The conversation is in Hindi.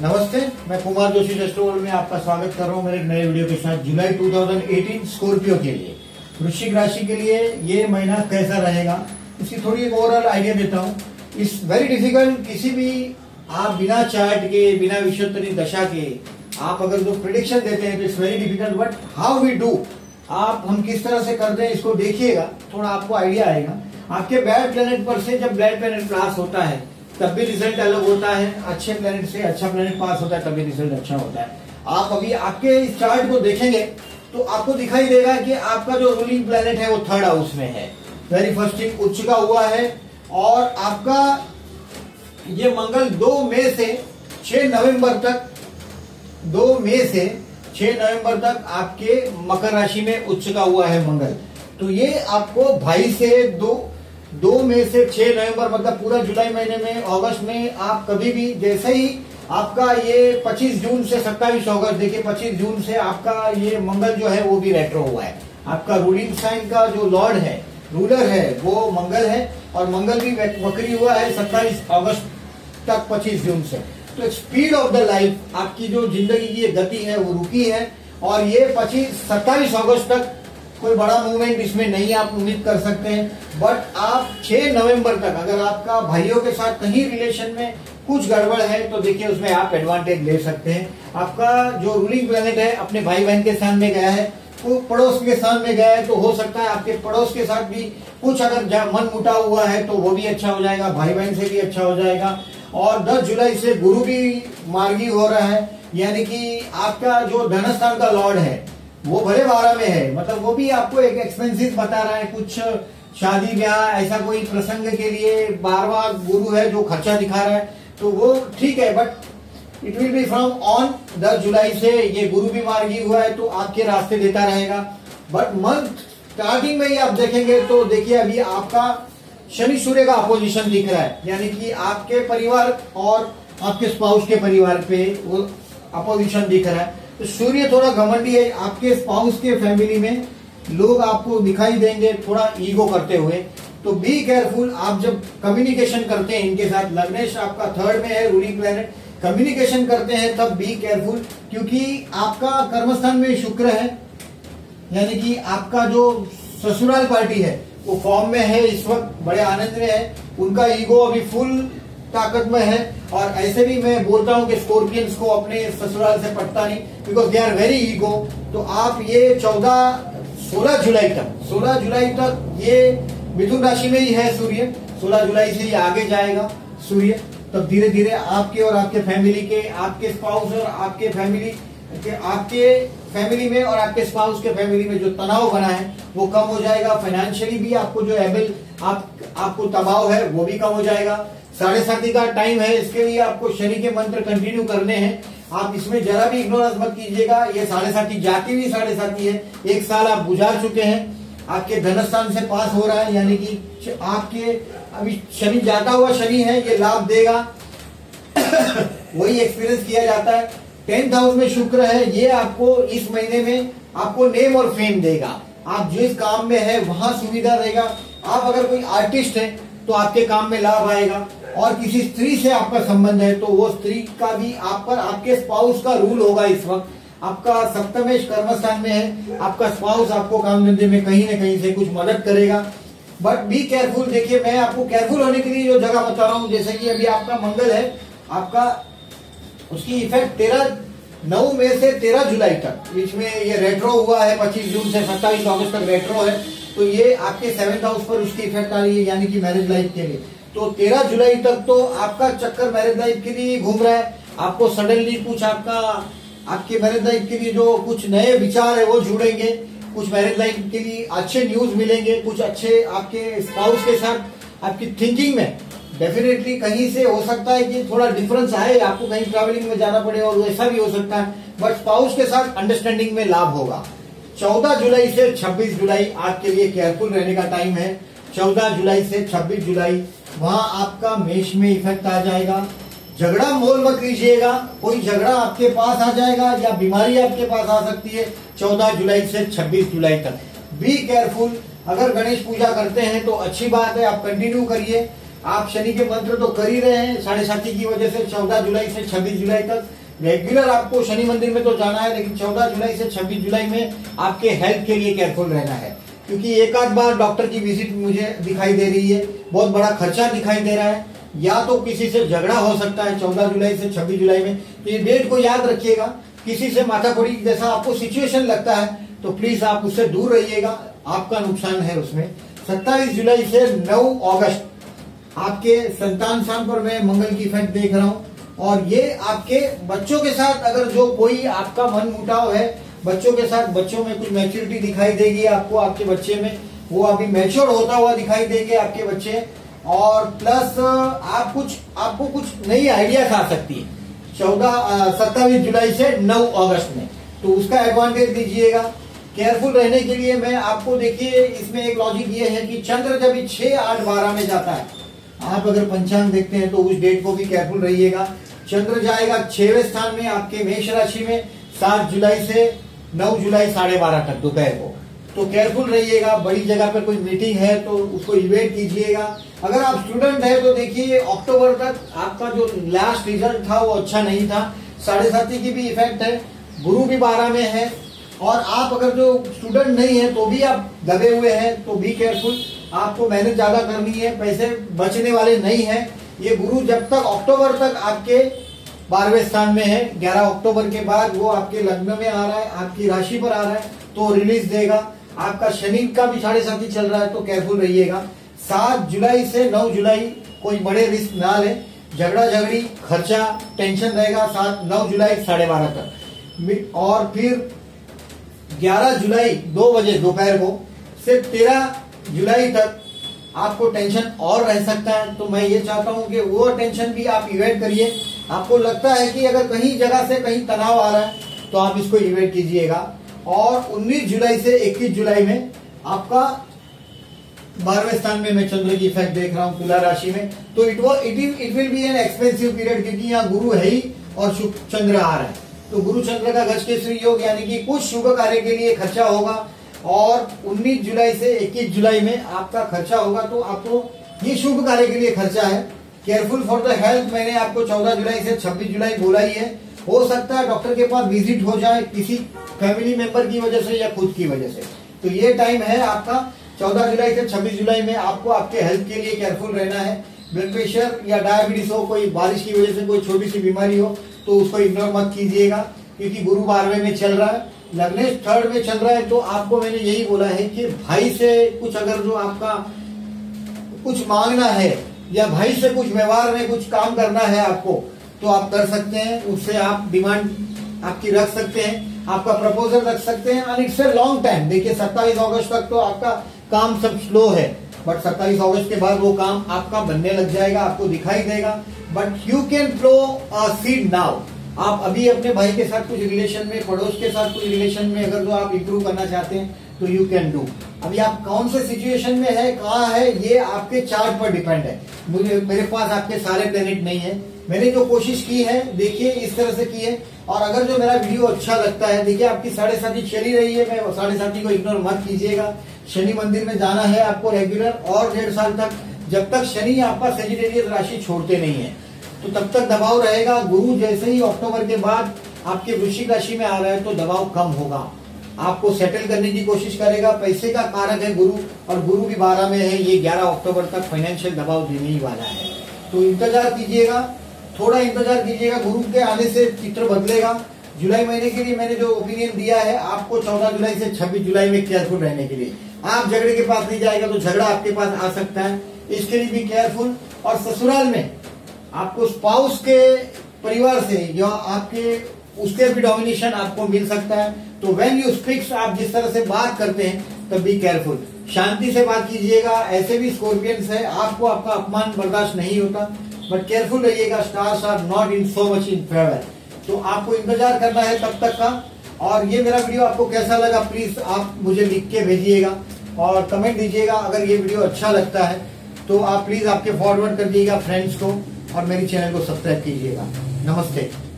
नमस्ते, मैं कुमार जोशी एस्ट्रोवर्ल्ड में आपका स्वागत कर रहा हूं मेरे नए वीडियो के साथ। जुलाई 2018 स्कॉर्पियो के लिए, वृश्चिक राशि के लिए ये महीना कैसा रहेगा इसकी थोड़ी एक ओवरऑल आइडिया देता हूं। इस वेरी डिफिकल्ट, किसी भी आप बिना चार्ट के, बिना विषुवत्तरी दशा के आप अगर जो प्रिडिक्शन देते हैं तो it's very difficult, but how we do, हम किस तरह से करते हैं इसको देखिएगा, थोड़ा आपको आइडिया आएगा। आपके बैड प्लेनेट पर से जब बैड प्लेनेट पास होता है तब भी रिजल्ट अलग होता है, अच्छे प्लेनेट से अच्छा प्लेनेट पास होता है तब भी रिजल्ट अच्छा होता है। आप अभी आपके इस चार्ट को देखेंगे तो आपको दिखाई देगा कि आपका जो रूलिंग प्लेनेट है वो थर्ड हाउस में है, वेरी फर्स्ट थिंग उच्च का हुआ है। और आपका ये मंगल 2 मई से 6 नवंबर तक, 2 मई से 6 नवंबर तक आपके मकर राशि में उच्च का हुआ है मंगल। तो ये आपको भाई से 2 मई से 6 नवंबर मतलब पूरा जुलाई महीने में, अगस्त में आप कभी भी, जैसे ही आपका ये 25 जून से 27 अगस्त, देखिए 25 जून से आपका ये मंगल जो है वो भी रेट्रो हुआ है। आपका रूलिंग साइन का जो लॉर्ड है, रूलर है, वो मंगल है और मंगल भी वक्री हुआ है 27 अगस्त तक 25 जून से। तो स्पीड ऑफ द लाइफ, आपकी जो जिंदगी की गति है वो रुकी है और ये 27 अगस्त तक कोई बड़ा मूवमेंट इसमें नहीं आप उम्मीद कर सकते हैं। बट आप 6 नवंबर तक अगर आपका भाइयों के साथ कहीं रिलेशन में कुछ गड़बड़ है तो देखिए उसमें आप एडवांटेज ले सकते हैं। आपका जो रूलिंग प्लेनेट है अपने भाई बहन के स्थान में गया है, वो पड़ोस के स्थान में गया है, तो हो सकता है आपके पड़ोस के साथ भी कुछ अगर मन मुटा हुआ है तो वो भी अच्छा हो जाएगा, भाई बहन से भी अच्छा हो जाएगा। और 10 जुलाई से गुरु भी मार्गी हो रहा है, यानी कि आपका जो धनस्थान का लॉर्ड है वो भले 12 में है, मतलब वो भी आपको एक एक्सपेंसिव बता रहा है, कुछ शादी ब्याह ऐसा कोई प्रसंग के लिए 12वां गुरु है जो खर्चा दिखा रहा है, तो वो ठीक है। But it will be from on 10 जुलाई से ये गुरु भी मार्गी हुआ है तो आपके रास्ते देता रहेगा। बट मंथ स्टार्टिंग में ही आप देखेंगे तो देखिए अभी आपका शनि सूर्य का अपोजिशन दिख रहा है, यानी कि आपके परिवार और आपके स्पाउस के परिवार पे वो अपोजिशन दिख रहा है। तो सूर्य थोड़ा घमंडी है, आपके स्पाउस के फैमिली में लोग आपको दिखाई देंगे थोड़ा ईगो करते हुए, तो बी केयरफुल। आप जब कम्युनिकेशन करते हैं इनके साथ, लग्नेश आपका थर्ड में है रूलिंग प्लैनेट, कम्युनिकेशन करते हैं तब बी केयरफुल, क्योंकि आपका कर्मस्थान में शुक्र है, यानी कि आपका जो ससुराल पार्टी है वो फॉर्म में है इस वक्त, बड़े आनंद में है, उनका ईगो अभी फुल ताकत में है। और ऐसे भी मैं बोलता हूं कि स्कॉर्पियंस को अपने ससुराल से पटता नहीं, because they are very ego. तो आप ये 16 जुलाई तक ये मिथुन राशि में ही है सूर्य, 16 जुलाई से ये आगे जाएगा सूर्य। तब धीरे धीरे आपके और आपके फैमिली के, आपके स्पाउस और आपके फैमिली में और आपके स्पाउस के फैमिली में जो तनाव बना है वो कम हो जाएगा। फाइनेंशियली भी आपको जो एबल आपको दबाव है वो भी कम हो जाएगा। 7.5 का टाइम है, इसके लिए आपको शनि के मंत्र कंटिन्यू करने हैं, आप इसमें जरा भी इग्नोरेंस मत कीजिएगा। ये 7.5 जाती हुई 7.5 है, 1 साल आप गुजार चुके हैं, आपके धनस्थान से पास हो रहा है, यानी कि आपके अभी शनि जाता हुआ शनि है, ये लाभ देगा। वही एक्सपीरियंस किया जाता है। 10th हाउस में शुक्र है, ये आपको इस महीने में आपको नेम और फेम देगा, आप जिस काम में है वहां सुविधा देगा। आप अगर कोई आर्टिस्ट है तो आपके काम में लाभ आएगा, और किसी स्त्री से आपका संबंध है तो वो स्त्री का भी आप पर, आपके स्पाउस का रूल होगा। इस वक्त आपका सप्तमेश कर्मस्थान में है, आपका स्पाउस आपको काम धंधे में कहीं न कहीं से कुछ मदद करेगा। But be careful. देखिए मैं आपको केयरफुल होने के लिए जो जगह बता रहा हूं, जैसे कि अभी आपका मंगल है, आपका उसकी इफेक्ट 9 मई से 13 जुलाई तक, बीच में ये रेट्रो हुआ है, 25 जून से 27 अगस्त तक रेट्रो है, तो ये आपके 7th हाउस पर उसकी इफेक्ट आ रही है, यानी कि मैरिज लाइफ के लिए। तो 13 जुलाई तक तो आपका चक्कर मैरिज लाइफ के लिए घूम रहा है। आपको सडनली कुछ आपके मैरिज लाइफ के लिए जो कुछ नए विचार है वो जुड़ेंगे, कुछ मैरिज लाइफ के लिए अच्छे न्यूज मिलेंगे, कुछ अच्छे आपके स्पाउस के साथ आपकी थिंकिंग में डेफिनेटली कहीं से हो सकता है कि थोड़ा डिफरेंस आए, आपको कहीं ट्रैवलिंग में जाना पड़े और वैसा भी हो सकता है, बट स्पाउस के साथ अंडरस्टैंडिंग में लाभ होगा। 14 जुलाई से 26 जुलाई आपके लिए केयरफुल रहने का टाइम है। 14 जुलाई से 26 जुलाई वहां आपका मेष में इफेक्ट आ जाएगा। झगड़ा मोल मत लीजिएगा, कोई झगड़ा आपके पास आ जाएगा या बीमारी आपके पास आ सकती है 14 जुलाई से 26 जुलाई तक। Be careful. अगर गणेश पूजा करते हैं तो अच्छी बात है, आप कंटिन्यू करिए। आप शनि के मंत्र तो कर ही रहे हैं साढ़े साथी की वजह से। 14 जुलाई से 26 जुलाई तक रेगुलर आपको शनि मंदिर में तो जाना है, लेकिन 14 जुलाई से 26 जुलाई में आपके हेल्थ के लिए केयरफुल रहना है, क्योंकि एक आध बार डॉक्टर की विजिट मुझे दिखाई दे रही है, बहुत बड़ा खर्चा दिखाई दे रहा है, या तो किसी से झगड़ा हो सकता है 14 जुलाई से 26 जुलाई में। तो ये डेट को याद रखिएगा। किसी से माथापड़ी जैसा आपको सिचुएशन लगता है तो प्लीज आप उससे दूर रहिएगा, आपका नुकसान है उसमें। 27 जुलाई से 9 अगस्त आपके संतान स्थान पर मैं मंगल की इफेक्ट देख रहा हूं, और ये आपके बच्चों के साथ अगर जो कोई आपका मन मुटाव है बच्चों के साथ, बच्चों में कुछ मैच्योरिटी दिखाई देगी आपको, आपके बच्चे में वो अभी मैच्योर होता हुआ दिखाई देंगे आपके बच्चे, और प्लस आपको कुछ नई आइडियाज आ सकती है 27 जुलाई से 9 अगस्त में, तो उसका एडवांटेज दीजिएगा। केयरफुल रहने के लिए मैं आपको देखिए, इसमें एक लॉजिक ये है कि चंद्र जब 6, 8, 12 में जाता है, आप अगर पंचांग देखते हैं तो उस डेट को भी केयरफुल रहिएगा। चंद्र जाएगा 6वें स्थान में आपके मेष राशि में 7 जुलाई से 9 जुलाई 12:30 तक दोपहर को, तो केयरफुल रहिएगा। बड़ी जगह पर कोई मीटिंग है तो उसको इवेट कीजिएगा। अगर आप स्टूडेंट है तो देखिए अक्टूबर तक आपका जो लास्ट रिजल्ट था वो अच्छा नहीं था, साढ़े साथी की भी इफेक्ट है, गुरु भी 12 में है, और आप अगर जो स्टूडेंट नहीं है तो भी आप दबे हुए हैं तो बी केयरफुल। आपको मेहनत ज्यादा करनी है, पैसे बचने वाले नहीं है। ये गुरु जब तक अक्टूबर तक आपके 12वें स्थान में है, 11 अक्टूबर के बाद वो आपके लग्न में आ रहा है, आपकी राशि पर आ रहा है तो रिलीज देगा। आपका शनि का भी साढ़े साथी चल रहा है तो केयरफुल रहिएगा। 7 जुलाई से 9 जुलाई कोई बड़े रिस्क ना ले, झगड़ा झगड़ी खर्चा टेंशन रहेगा 9 जुलाई 12:30 तक, और फिर 11 जुलाई 2 बजे दोपहर को से 13 जुलाई तक आपको टेंशन और रह सकता है। तो मैं ये चाहता हूं कि वो टेंशन भी आप इवेट करिए। आपको लगता है कि अगर कहीं जगह से कहीं तनाव आ रहा है तो आप इसको इवेट कीजिएगा। और 19 जुलाई से 21 जुलाई में आपका 12वें स्थान में मैं चंद्र की इफेक्ट देख रहा हूं तुला राशि में, तो it will be an expensive period, क्योंकि यहाँ गुरु है ही और शुभ चंद्र आ रहा है, तो गुरु चंद्र का गज केसरी योग, यानी कि कुछ शुभ कार्य के लिए खर्चा होगा। और 19 जुलाई से 21 जुलाई में आपका खर्चा होगा, तो आपको ये शुभ कार्य के लिए खर्चा है। केयरफुल फॉर द हेल्थ मैंने आपको 14 जुलाई से 26 जुलाई बोला ही है। हो सकता है डॉक्टर के पास विजिट हो जाए किसी फैमिली मेंबर की वजह से या खुद की वजह से, तो ये टाइम है आपका 14 जुलाई से 26 जुलाई में आपको आपके हेल्थ के लिए केयरफुल रहना है। ब्लड प्रेशर या डायबिटीज हो, कोई बारिश की वजह से कोई छोटी सी बीमारी हो तो उसको इग्नोर मत कीजिएगा, क्योंकि गुरु 12वें में चल रहा है, लग्नेश 3rd में चल रहा है। तो आपको मैंने यही बोला है कि भाई से कुछ अगर जो आपका कुछ मांगना है या भाई से कुछ व्यवहार में कुछ काम करना है आपको, तो आप कर सकते हैं, उससे आप डिमांड आपकी रख सकते हैं, आपका प्रपोजल रख सकते हैं, and it's a long time. देखिए 27 अगस्त तक तो आपका काम सब स्लो है, बट 27 अगस्त के बाद वो काम आपका बनने लग जाएगा, आपको दिखाई देगा। But you can throw a seed now. आप अभी अपने भाई के साथ कुछ रिलेशन में, पड़ोस के साथ कुछ रिलेशन में अगर जो आप इंप्रूव करना चाहते हैं तो यू कैन डू। अभी आप कौन से सिचुएशन में है, कहाँ है, ये आपके चार्ट पर डिपेंड है। मेरे पास आपके सारे प्लेनेट नहीं है, मैंने जो कोशिश की है देखिए इस तरह से की है। और अगर जो मेरा वीडियो अच्छा लगता है, देखिए आपकी साढ़े साथी चली रही है, मैं साढ़े साथी को इग्नोर मत कीजिएगा। शनि मंदिर में जाना है आपको रेगुलर, और 1.5 साल तक, जब तक शनि आपका सेजिटेरियस राशि छोड़ते नहीं है तो तब तक दबाव रहेगा। गुरु जैसे ही अक्टूबर के बाद आपके वृश्चिक राशि में आ रहा है तो दबाव कम होगा, आपको सेटल करने की कोशिश करेगा। पैसे का कारक है गुरु, और गुरु भी 12 में है, ये 11 अक्टूबर तक फाइनेंशियल दबाव देने ही वाला है। तो इंतजार कीजिएगा, थोड़ा इंतजार कीजिएगा, गुरु के आने से चित्र बदलेगा। जुलाई महीने के लिए मैंने जो ओपिनियन दिया है आपको 14 जुलाई से 26 जुलाई में केयरफुल रहने के लिए। आप झगड़े के पास नहीं जाएगा तो झगड़ा आपके पास आ सकता है, इसके लिए भी केयरफुल। और ससुराल में आपको स्पाउस के परिवार से या आपके उसके भी डोमिनेशन आपको मिल सकता है। तो व्हेन यू स्पीक्स, आप जिस तरह से बात करते हैं तब भी केयरफुल, शांति से बात कीजिएगा। ऐसे भी स्कॉर्पियंस है, आपको आपका अपमान बर्दाश्त नहीं होता, बट केयरफुल रहिएगा। Stars are not in so much in favour, तो आपको इंतजार करना है तब तक का। और ये मेरा वीडियो आपको कैसा लगा प्लीज आप मुझे लिख के भेजिएगा और कमेंट दीजिएगा। अगर ये वीडियो अच्छा लगता है तो आप प्लीज आपके फॉरवर्ड कर दीजिएगा फ्रेंड्स को, और मेरी चैनल को सब्सक्राइब कीजिएगा। नमस्ते।